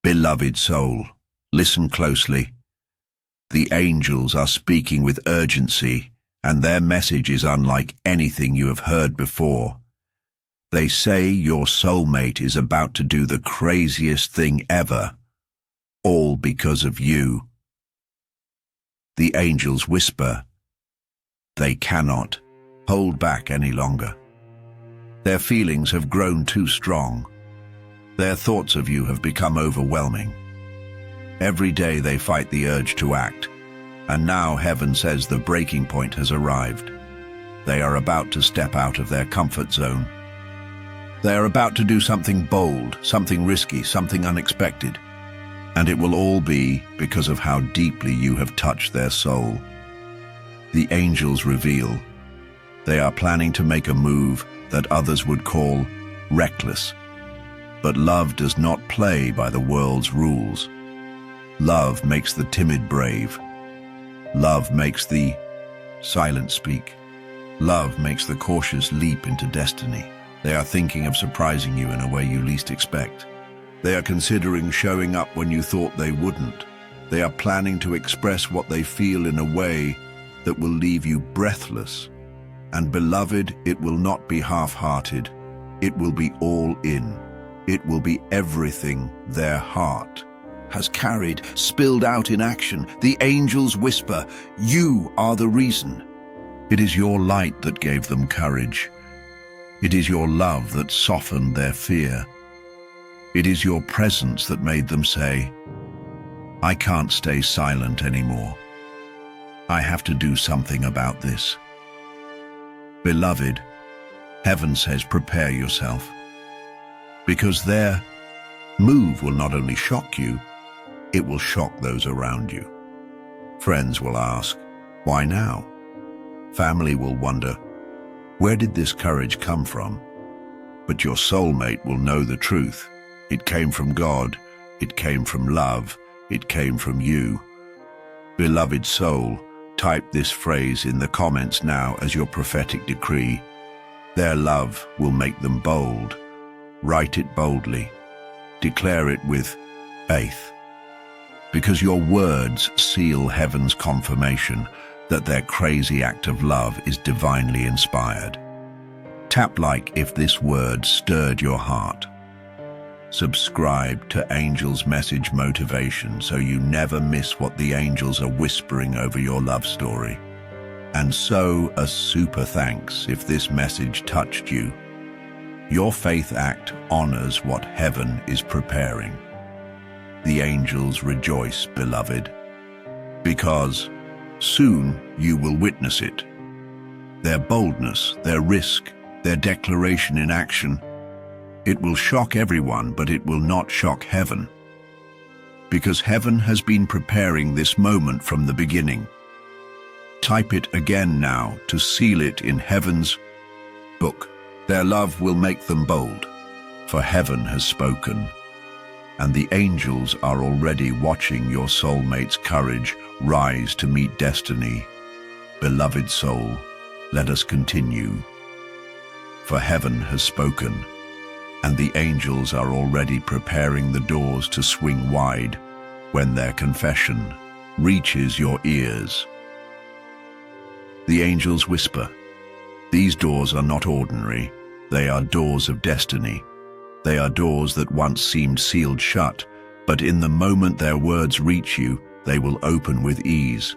Beloved soul, listen closely. The angels are speaking with urgency, and their message is unlike anything you have heard before. They say your soulmate is about to do the craziest thing ever, all because of you. The angels whisper, they cannot hold back any longer. Their feelings have grown too strong. Their thoughts of you have become overwhelming. Every day they fight the urge to act, and now heaven says the breaking point has arrived. They are about to step out of their comfort zone. They are about to do something bold, something risky, something unexpected. And it will all be because of how deeply you have touched their soul. The angels reveal they are planning to make a move that others would call reckless. But love does not play by the world's rules. Love makes the timid brave. Love makes the silent speak. Love makes the cautious leap into destiny. They are thinking of surprising you in a way you least expect. They are considering showing up when you thought they wouldn't. They are planning to express what they feel in a way that will leave you breathless. And beloved, it will not be half-hearted. It will be all in. It will be everything their heart has carried, spilled out in action. The angels whisper, you are the reason. It is your light that gave them courage. It is your love that softened their fear. It is your presence that made them say, I can't stay silent anymore. I have to do something about this. Beloved, heaven says prepare yourself. Because their move will not only shock you, it will shock those around you. Friends will ask, why now? Family will wonder, where did this courage come from? But your soulmate will know the truth. It came from God, it came from love, it came from you. Beloved soul, type this phrase in the comments now as your prophetic decree. Their love will make them bold. Write it boldly. Declare it with faith. Because your words seal heaven's confirmation that their crazy act of love is divinely inspired. Tap like if this word stirred your heart. Subscribe to Angels Message Motivation so you never miss what the angels are whispering over your love story. And so a super thanks if this message touched you. Your faith act honors what heaven is preparing. The angels rejoice, beloved, because soon you will witness it. Their boldness, their risk, their declaration in action. It will shock everyone, but it will not shock heaven. Because heaven has been preparing this moment from the beginning. Type it again now to seal it in heaven's book. Their love will make them bold, for heaven has spoken. And the angels are already watching your soulmate's courage rise to meet destiny. Beloved soul, let us continue. For heaven has spoken, and the angels are already preparing the doors to swing wide when their confession reaches your ears. The angels whisper, these doors are not ordinary. They are doors of destiny. They are doors that once seemed sealed shut, but in the moment their words reach you, they will open with ease.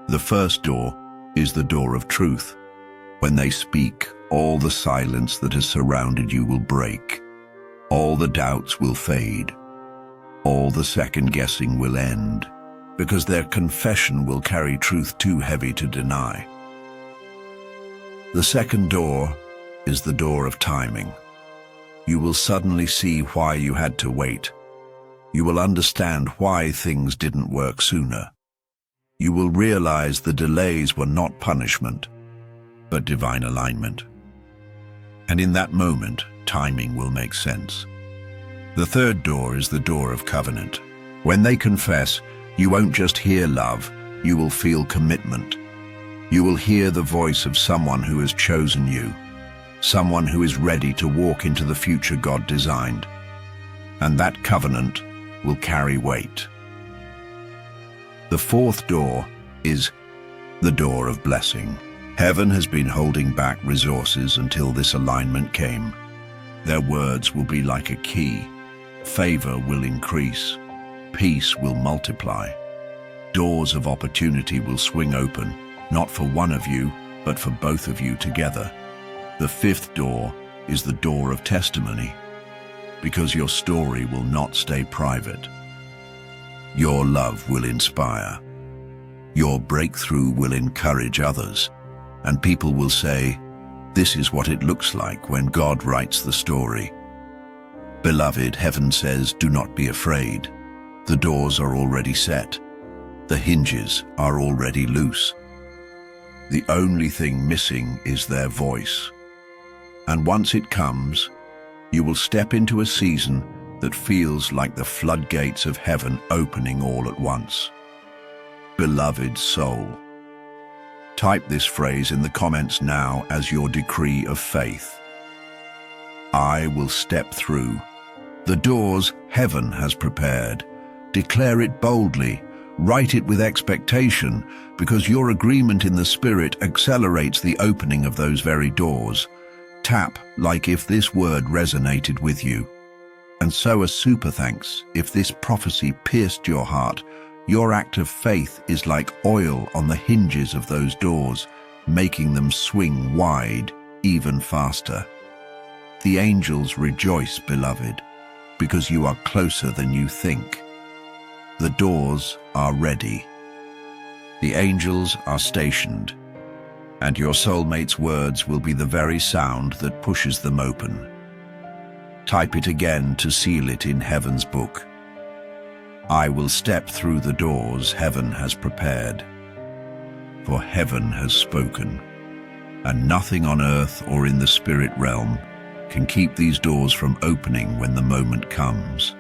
The first door is the door of truth. When they speak, all the silence that has surrounded you will break. All the doubts will fade. All the second-guessing will end, because their confession will carry truth too heavy to deny. The second door is the door of timing. You will suddenly see why you had to wait. You will understand why things didn't work sooner. You will realize the delays were not punishment, but divine alignment. And in that moment, timing will make sense. The third door is the door of covenant. When they confess, you won't just hear love, you will feel commitment. You will hear the voice of someone who has chosen you, someone who is ready to walk into the future God designed. and that covenant will carry weight. The fourth door is the door of blessing. Heaven has been holding back resources until this alignment came. Their words will be like a key. Favor will increase. Peace will multiply. Doors of opportunity will swing open, not for one of you, but for both of you together. The fifth door is the door of testimony, because your story will not stay private. Your love will inspire. Your breakthrough will encourage others, and people will say, "This is what it looks like when God writes the story." Beloved, heaven says, do not be afraid. The doors are already set. The hinges are already loose. The only thing missing is their voice. And once it comes, you will step into a season that feels like the floodgates of heaven opening all at once. Beloved soul. Type this phrase in the comments now as your decree of faith. I will step through the doors heaven has prepared. Declare it boldly. Write it with expectation, because your agreement in the Spirit accelerates the opening of those very doors. Tap like if this word resonated with you. And so a super thanks if this prophecy pierced your heart. Your act of faith is like oil on the hinges of those doors, making them swing wide even faster. The angels rejoice, beloved, because you are closer than you think. The doors are ready. The angels are stationed, and your soulmate's words will be the very sound that pushes them open. Type it again to seal it in heaven's book. I will step through the doors heaven has prepared, for heaven has spoken, and nothing on earth or in the spirit realm can keep these doors from opening when the moment comes.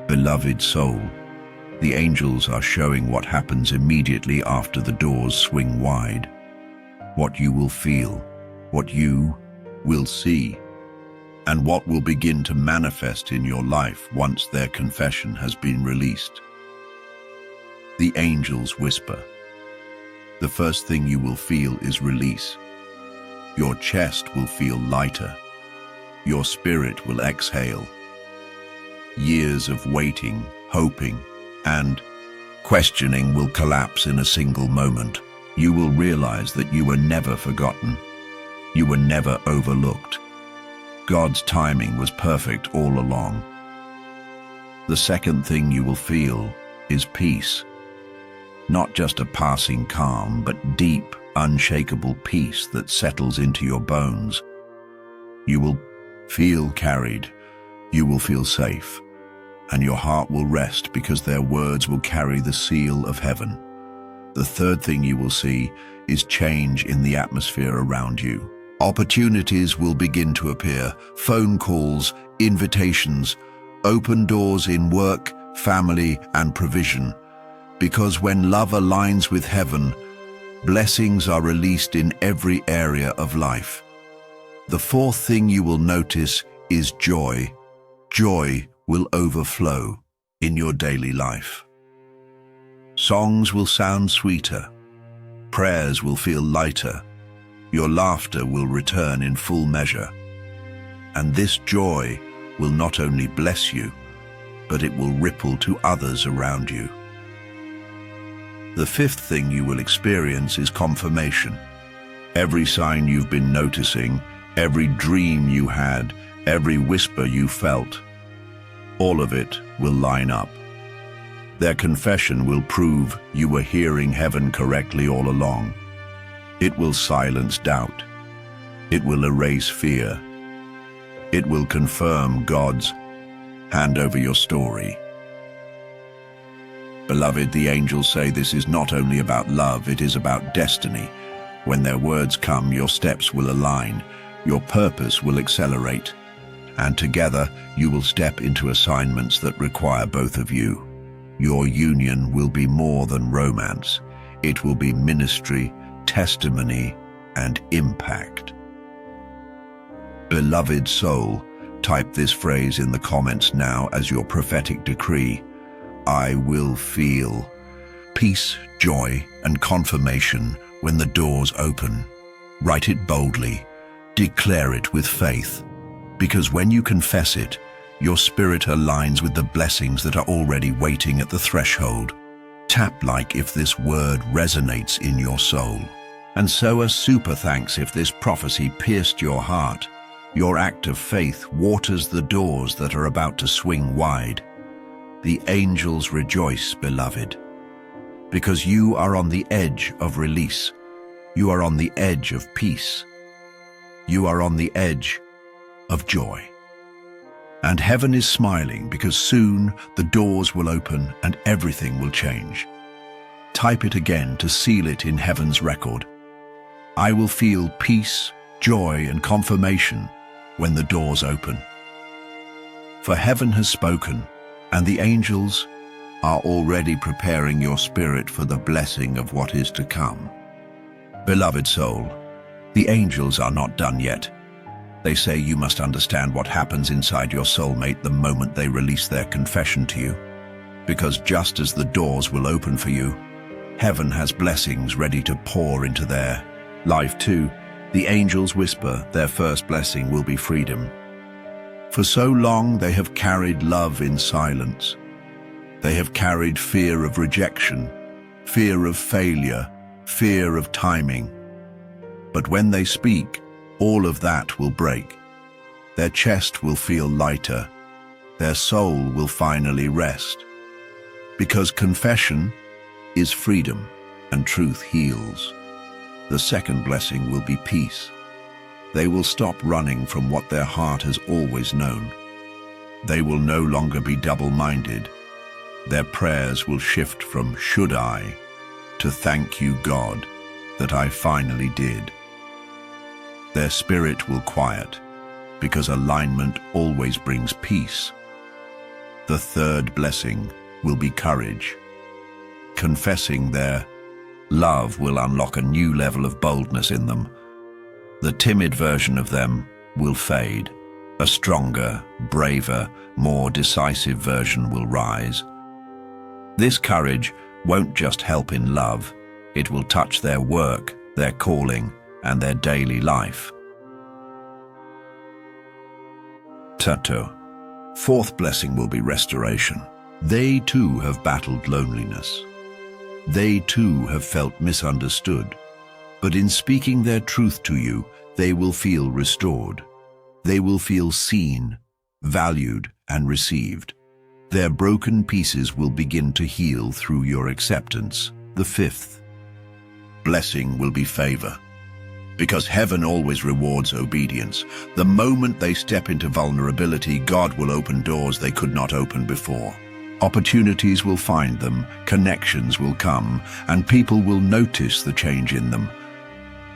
Beloved soul, the angels are showing what happens immediately after the doors swing wide, what you will feel, what you will see, and what will begin to manifest in your life once their confession has been released. The angels whisper. The first thing you will feel is release. Your chest will feel lighter. Your spirit will exhale. Years of waiting, hoping, and questioning will collapse in a single moment. You will realize that you were never forgotten. You were never overlooked. God's timing was perfect all along. The second thing you will feel is peace. Not just a passing calm, but deep, unshakable peace that settles into your bones. You will feel carried. You will feel safe. And your heart will rest because their words will carry the seal of heaven. The third thing you will see is change in the atmosphere around you. Opportunities will begin to appear, phone calls, invitations, open doors in work, family, and provision. Because when love aligns with heaven, blessings are released in every area of life. The fourth thing you will notice is joy. Joy will overflow in your daily life. Songs will sound sweeter. Prayers will feel lighter. Your laughter will return in full measure. And this joy will not only bless you, but it will ripple to others around you. The fifth thing you will experience is confirmation. Every sign you've been noticing, every dream you had, every whisper you felt, all of it will line up. Their confession will prove you were hearing heaven correctly all along. It will silence doubt. It will erase fear. It will confirm God's hand over your story. Beloved, the angels say this is not only about love, it is about destiny. When their words come, your steps will align, your purpose will accelerate, and together you will step into assignments that require both of you. Your union will be more than romance. It will be ministry, testimony, and impact. Beloved soul, Type this phrase in the comments now as your prophetic decree. I will feel peace, joy, and confirmation when the doors open. Write it boldly. Declare it with faith. Because when you confess it, your spirit aligns with the blessings that are already waiting at the threshold. Tap like if this word resonates in your soul. And so a super thanks if this prophecy pierced your heart. Your act of faith waters the doors that are about to swing wide. The angels rejoice, beloved, because you are on the edge of release. You are on the edge of peace. You are on the edge of joy. And heaven is smiling because soon the doors will open and everything will change. Type it again to seal it in heaven's record. I will feel peace, joy, and confirmation when the doors open. For heaven has spoken, and the angels are already preparing your spirit for the blessing of what is to come. Beloved soul, the angels are not done yet. They say you must understand what happens inside your soulmate the moment they release their confession to you. Because just as the doors will open for you, heaven has blessings ready to pour into their life too. The angels whisper their first blessing will be freedom. For so long they have carried love in silence. They have carried fear of rejection, fear of failure, fear of timing. But when they speak, all of that will break. Their chest will feel lighter. Their soul will finally rest. Because confession is freedom and truth heals. The second blessing will be peace. They will stop running from what their heart has always known. They will no longer be double-minded. Their prayers will shift from should I to thank you, God, that I finally did. Their spirit will quiet because alignment always brings peace. The third blessing will be courage. Confessing their love will unlock a new level of boldness in them. The timid version of them will fade. A stronger, braver, more decisive version will rise. This courage won't just help in love, it will touch their work, their calling, and their daily life. Tato. Fourth blessing will be restoration. They too have battled loneliness. They too have felt misunderstood. But in speaking their truth to you, they will feel restored. They will feel seen, valued, and received. Their broken pieces will begin to heal through your acceptance. The fifth blessing will be favor. Because heaven always rewards obedience. The moment they step into vulnerability, God will open doors they could not open before. Opportunities will find them, connections will come, and people will notice the change in them.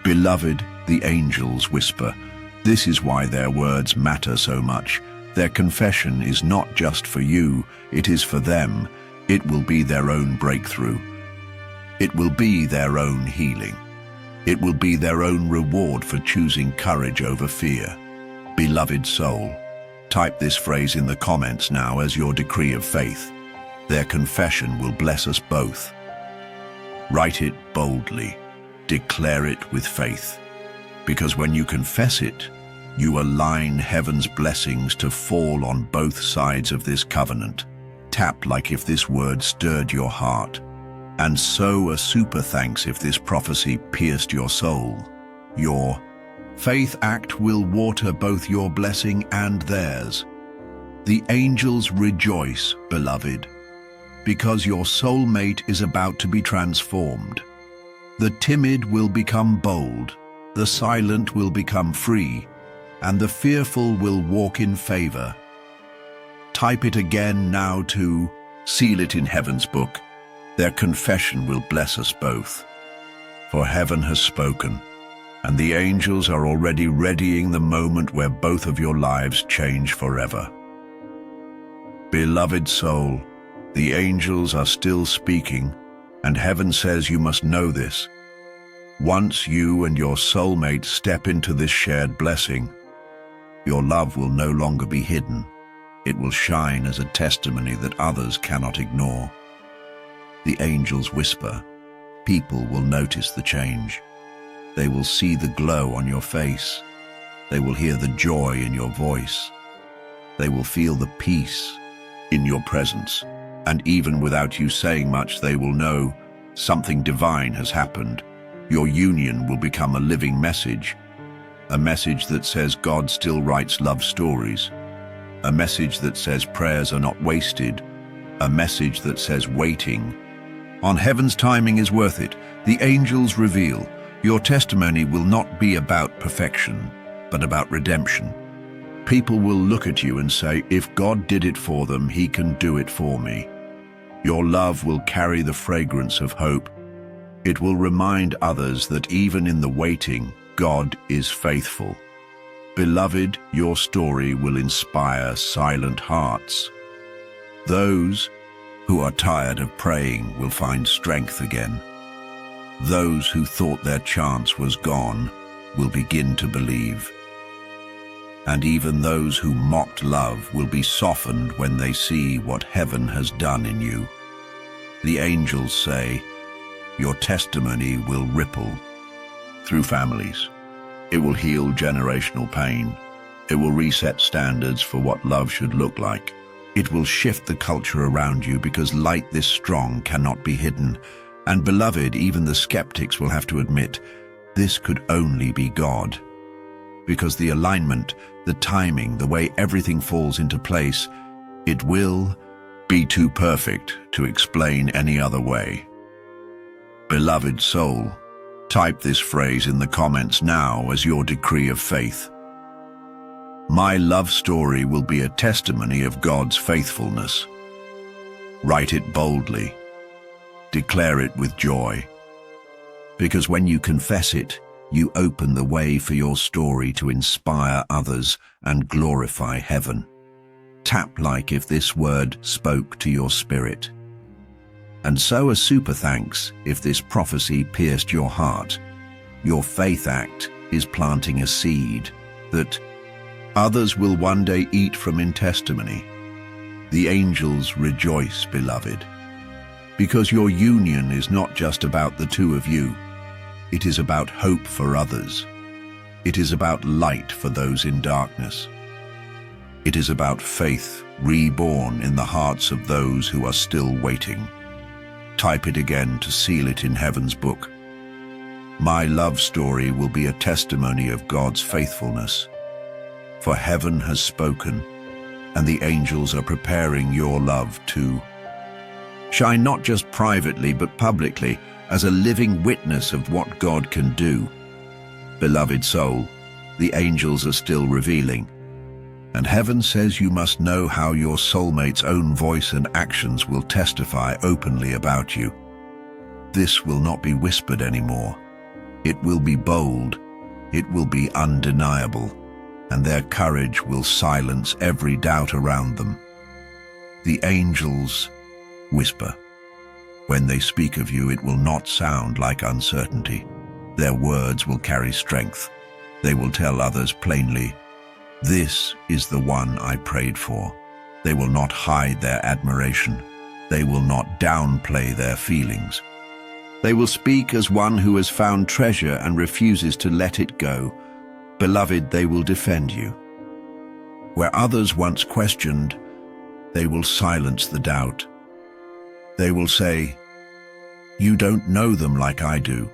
Beloved, the angels whisper. This is why their words matter so much. Their confession is not just for you, it is for them. It will be their own breakthrough. It will be their own healing. It will be their own reward for choosing courage over fear. Beloved soul, type this phrase in the comments now as your decree of faith. Their confession will bless us both. Write it boldly. Declare it with faith. Because when you confess it, you align heaven's blessings to fall on both sides of this covenant. Tap like if this word stirred your heart. And so a super thanks if this prophecy pierced your soul. Your faith act will water both your blessing and theirs. The angels rejoice, beloved, because your soulmate is about to be transformed. The timid will become bold, the silent will become free, and the fearful will walk in favor. Type it again now to seal it in heaven's book. Their confession will bless us both. For heaven has spoken, and the angels are already readying the moment where both of your lives change forever. Beloved soul, the angels are still speaking, and heaven says you must know this. Once you and your soulmate step into this shared blessing, Your love will no longer be hidden. It will shine as a testimony that others cannot ignore. The angels whisper. People will notice the change. They will see the glow on your face. They will hear the joy in your voice. They will feel the peace in your presence. And even without you saying much, they will know something divine has happened. Your union will become a living message. A message that says God still writes love stories. A message that says prayers are not wasted. A message that says waiting on heaven's timing is worth it. The angels reveal your testimony will not be about perfection, but about redemption. People will look at you and say, if God did it for them, He can do it for me. Your love will carry the fragrance of hope. It will remind others that even in the waiting, God is faithful. Beloved, your story will inspire silent hearts. Those who are tired of praying will find strength again. Those who thought their chance was gone will begin to believe. And even those who mocked love will be softened when they see what heaven has done in you. The angels say, your testimony will ripple through families. It will heal generational pain. It will reset standards for what love should look like. It will shift the culture around you because light this strong cannot be hidden. And beloved, even the skeptics will have to admit, this could only be God. Because the alignment, the timing, the way everything falls into place, it will be too perfect to explain any other way. Beloved soul, type this phrase in the comments now as your decree of faith. My love story will be a testimony of God's faithfulness. Write it boldly. Declare it with joy. Because when you confess it, you open the way for your story to inspire others and glorify heaven. Tap like if this word spoke to your spirit. And so a super thanks if this prophecy pierced your heart. Your faith act is planting a seed that others will one day eat from in testimony. The angels rejoice, beloved, because your union is not just about the two of you. It is about hope for others. It is about light for those in darkness. It is about faith reborn in the hearts of those who are still waiting. Type it again to seal it in heaven's book. My love story will be a testimony of God's faithfulness. For heaven has spoken, and the angels are preparing your love to shine not just privately but publicly as a living witness of what God can do. Beloved soul, the angels are still revealing, and heaven says you must know how your soulmate's own voice and actions will testify openly about you. This will not be whispered anymore. It will be bold, it will be undeniable, and their courage will silence every doubt around them. The angels whisper. When they speak of you, it will not sound like uncertainty. Their words will carry strength. They will tell others plainly, this is the one I prayed for. They will not hide their admiration. They will not downplay their feelings. They will speak as one who has found treasure and refuses to let it go. Beloved, they will defend you. Where others once questioned, they will silence the doubt. They will say, you don't know them like I do.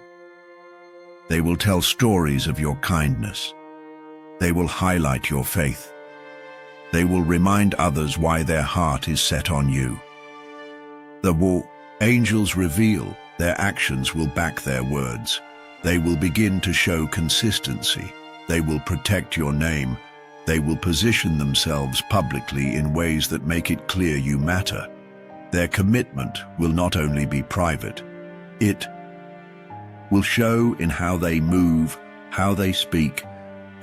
They will tell stories of your kindness. They will highlight your faith. They will remind others why their heart is set on you. The angels reveal, their actions will back their words. They will begin to show consistency. They will protect your name. They will position themselves publicly in ways that make it clear you matter. Their commitment will not only be private, it will show in how they move, how they speak,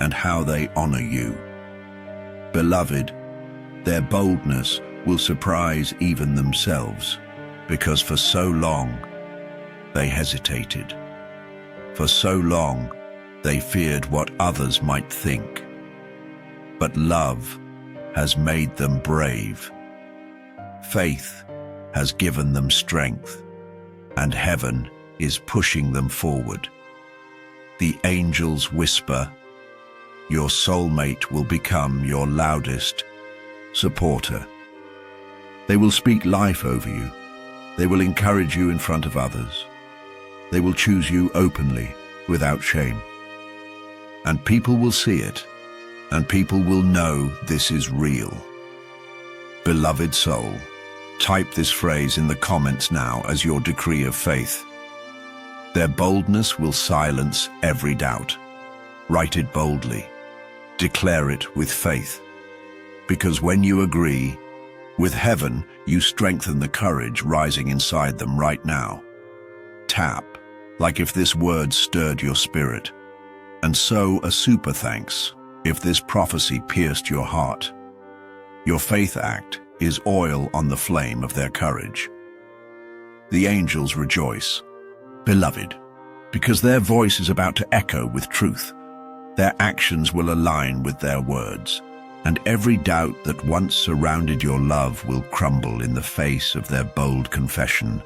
and how they honor you. Beloved, their boldness will surprise even themselves, because for so long they hesitated. For so long they feared what others might think. but love has made them brave. Faith has given them strength, and heaven is pushing them forward. The angels whisper, your soulmate will become your loudest supporter. They will speak life over you. They will encourage you in front of others. They will choose you openly, without shame. And people will see it, and people will know this is real. Beloved soul, type this phrase in the comments now as your decree of faith. Their boldness will silence every doubt. Write it boldly. Declare it with faith. Because when you agree with heaven, you strengthen the courage rising inside them right now. Tap, like if this word stirred your spirit. And so a super thanks, if this prophecy pierced your heart. Your faith act is oil on the flame of their courage. The angels rejoice, beloved, because their voice is about to echo with truth. Their actions will align with their words, and every doubt that once surrounded your love will crumble in the face of their bold confession.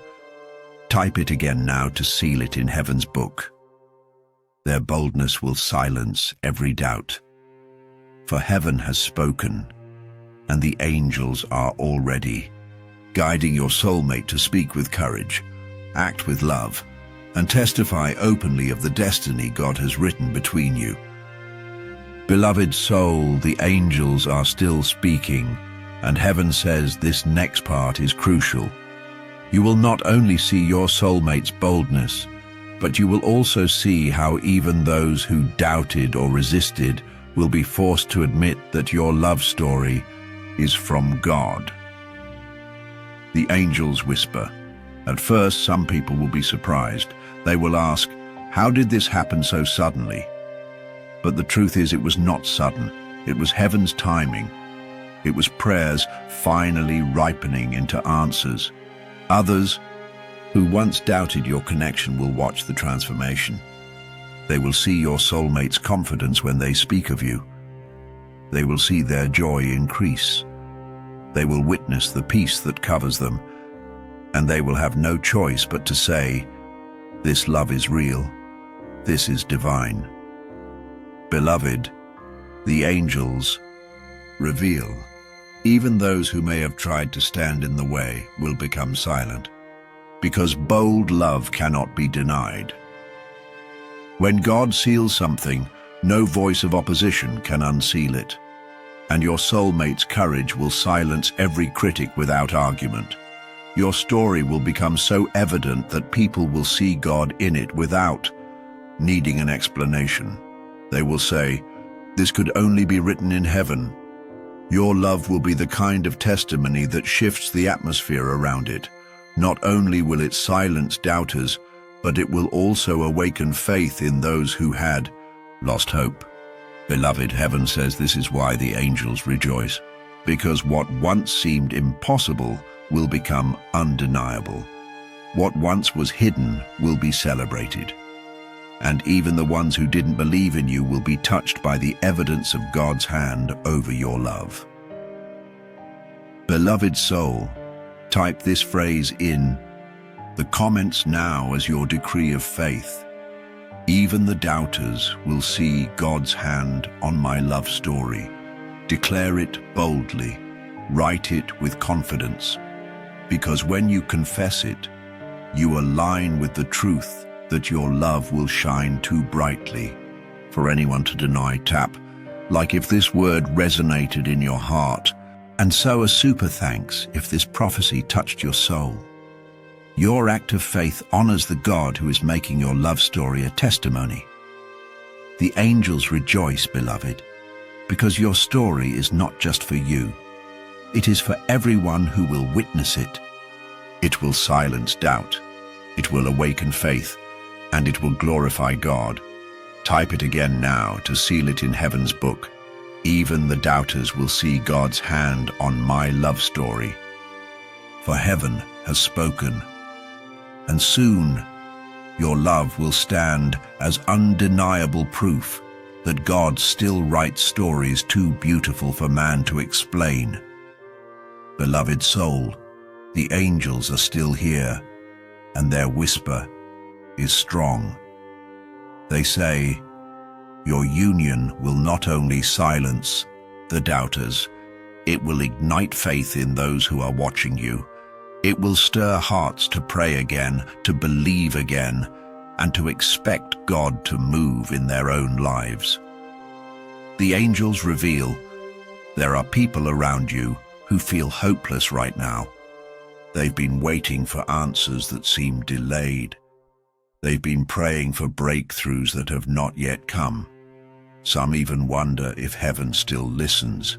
Type it again now to seal it in heaven's book. Their boldness will silence every doubt. For heaven has spoken, and the angels are already guiding your soulmate to speak with courage, act with love, and testify openly of the destiny God has written between you. Beloved soul, the angels are still speaking, and heaven says this next part is crucial. You will not only see your soulmate's boldness, but you will also see how even those who doubted or resisted will be forced to admit that your love story is from God. The angels whisper. At first, some people will be surprised. They will ask, how did this happen so suddenly? But the truth is, it was not sudden. It was heaven's timing. It was prayers finally ripening into answers. Others who once doubted your connection will watch the transformation. They will see your soulmate's confidence when they speak of you. They will see their joy increase. They will witness the peace that covers them, and they will have no choice but to say, this love is real. This is divine. Beloved, the angels reveal. Even those who may have tried to stand in the way will become silent, because bold love cannot be denied. When God seals something, no voice of opposition can unseal it, and your soulmate's courage will silence every critic without argument. Your story will become so evident that people will see God in it without needing an explanation. They will say, this could only be written in heaven. Your love will be the kind of testimony that shifts the atmosphere around it. Not only will it silence doubters, but it will also awaken faith in those who had lost hope. Beloved, heaven says this is why the angels rejoice, because what once seemed impossible will become undeniable. What once was hidden will be celebrated. And even the ones who didn't believe in you will be touched by the evidence of God's hand over your love. Beloved soul, type this phrase in the comments now as your decree of faith. Even the doubters will see God's hand on my love story. Declare it boldly. Write it with confidence. Because when you confess it, you align with the truth that your love will shine too brightly for anyone to deny. Tap, like if this word resonated in your heart, and so a super thanks if this prophecy touched your soul. Your act of faith honors the God who is making your love story a testimony. The angels rejoice, beloved, because your story is not just for you. It is for everyone who will witness it. It will silence doubt. It will awaken faith, and it will glorify God. Type it again now to seal it in heaven's book. Even the doubters will see God's hand on my love story. For heaven has spoken, and soon your love will stand as undeniable proof that God still writes stories too beautiful for man to explain. Beloved soul, the angels are still here, and their whisper is strong. They say, your union will not only silence the doubters, it will ignite faith in those who are watching you. It will stir hearts to pray again, to believe again, and to expect God to move in their own lives. The angels reveal there are people around you who feel hopeless right now. They've been waiting for answers that seem delayed. They've been praying for breakthroughs that have not yet come. Some even wonder if heaven still listens.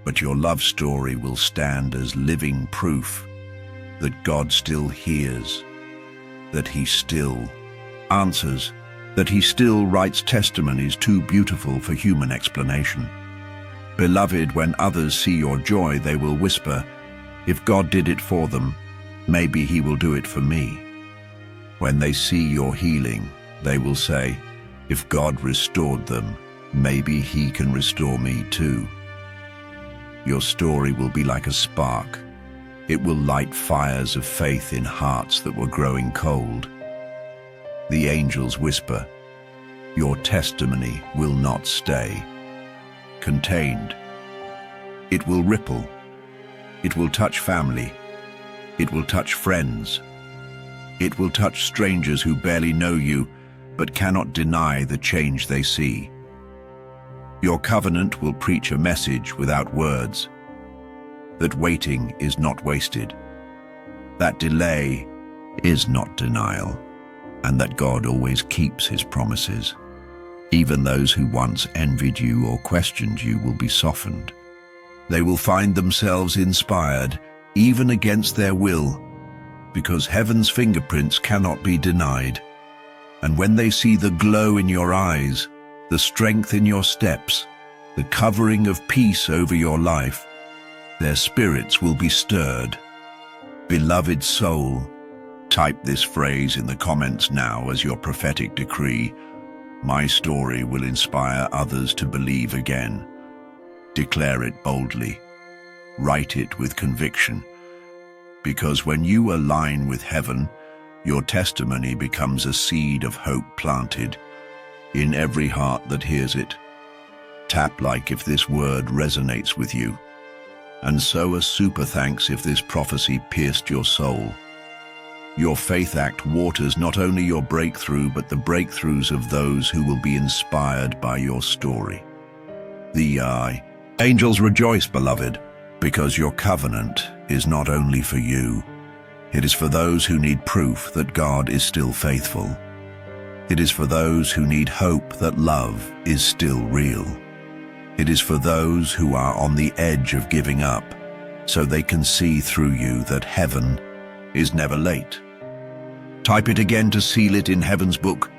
But your love story will stand as living proof that God still hears, that He still answers, that He still writes testimonies too beautiful for human explanation. Beloved, when others see your joy, they will whisper, if God did it for them, maybe He will do it for me. When they see your healing, they will say, if God restored them, maybe He can restore me too. Your story will be like a spark. It will light fires of faith in hearts that were growing cold. The angels whisper, your testimony will not stay contained. It will ripple. It will touch family. It will touch friends. It will touch strangers who barely know you, but cannot deny the change they see. Your covenant will preach a message without words, that waiting is not wasted, that delay is not denial, and that God always keeps His promises. Even those who once envied you or questioned you will be softened. They will find themselves inspired, even against their will, because heaven's fingerprints cannot be denied. And when they see the glow in your eyes, the strength in your steps, the covering of peace over your life, their spirits will be stirred. Beloved soul, type this phrase in the comments now as your prophetic decree. My story will inspire others to believe again. Declare it boldly. Write it with conviction. Because when you align with heaven, your testimony becomes a seed of hope planted in every heart that hears it. Tap like if this word resonates with you, and sow a super thanks if this prophecy pierced your soul. Your faith act waters not only your breakthrough, but the breakthroughs of those who will be inspired by your story. The angels rejoice, beloved, because your covenant is not only for you. It is for those who need proof that God is still faithful. It is for those who need hope that love is still real. It is for those who are on the edge of giving up, so they can see through you that heaven is never late. Type it again to seal it in heaven's book.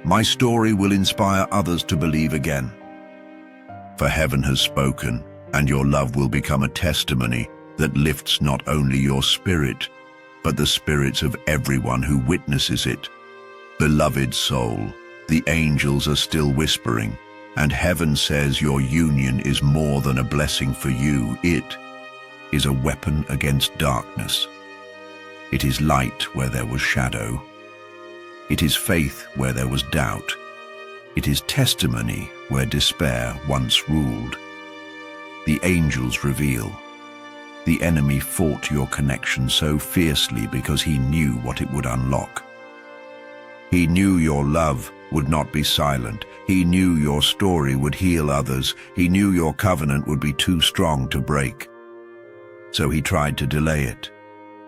My story will inspire others to believe again. For heaven has spoken, and your love will become a testimony that lifts not only your spirit, but the spirits of everyone who witnesses it. Beloved soul, the angels are still whispering, and heaven says your union is more than a blessing for you. It is a weapon against darkness. It is light where there was shadow. It is faith where there was doubt. It is testimony where despair once ruled. The angels reveal. The enemy fought your connection so fiercely because he knew what it would unlock. He knew your love would not be silent. He knew your story would heal others. He knew your covenant would be too strong to break. So he tried to delay it.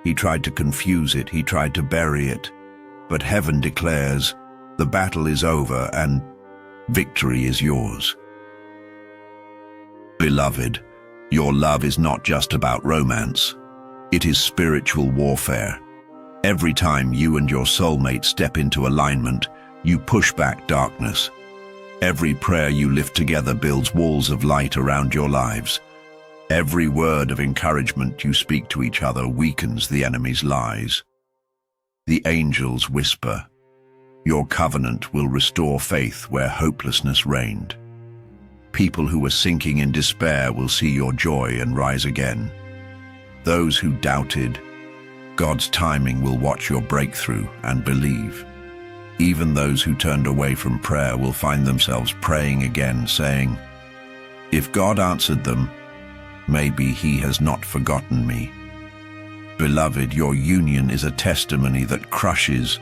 He tried to confuse it. He tried to bury it. But heaven declares, the battle is over and victory is yours. Beloved, your love is not just about romance. It is spiritual warfare. Every time you and your soulmate step into alignment, you push back darkness. Every prayer you lift together builds walls of light around your lives. Every word of encouragement you speak to each other weakens the enemy's lies. The angels whisper, Your covenant will restore faith where hopelessness reigned. People who were sinking in despair will see your joy and rise again. Those who doubted God's timing will watch your breakthrough and believe. Even those who turned away from prayer will find themselves praying again, saying, "If God answered them, maybe He has not forgotten me." Beloved, your union is a testimony that crushes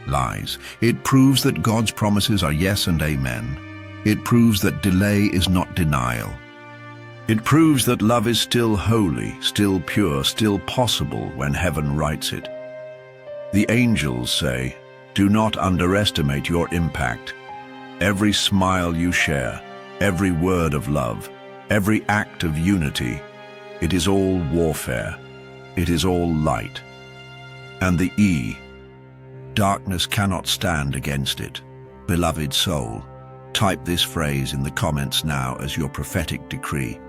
lies. It proves that God's promises are yes and amen. It proves that delay is not denial. It proves that love is still holy, still pure, still possible when heaven writes it. The angels say, "Do not underestimate your impact." Every smile you share, every word of love, every act of unity, it is all warfare. It is all light. And the E, darkness cannot stand against it. Beloved soul, type this phrase in the comments now as your prophetic decree.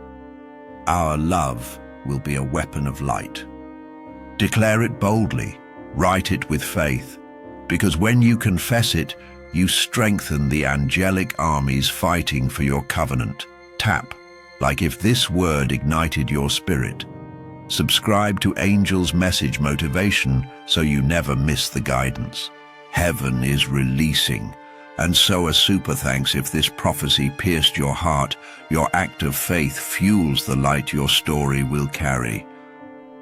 Our love will be a weapon of light. Declare it boldly, write it with faith, because when you confess it, you strengthen the angelic armies fighting for your covenant. Tap, like if this word ignited your spirit. Subscribe to Angel's Message Motivation so you never miss the guidance. Heaven is releasing. And so a super thanks if this prophecy pierced your heart. Your act of faith fuels the light your story will carry.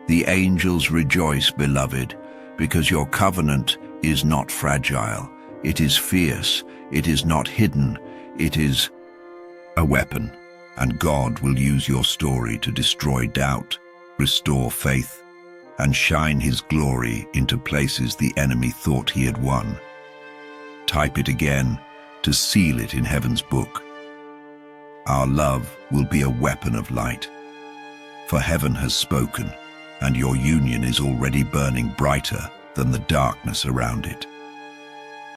The angels rejoice, beloved, because your covenant is not fragile. It is fierce. It is not hidden. It is a weapon. And God will use your story to destroy doubt, restore faith, and shine His glory into places the enemy thought he had won. Type it again to seal it in heaven's book. Our love will be a weapon of light. For heaven has spoken, and your union is already burning brighter than the darkness around it.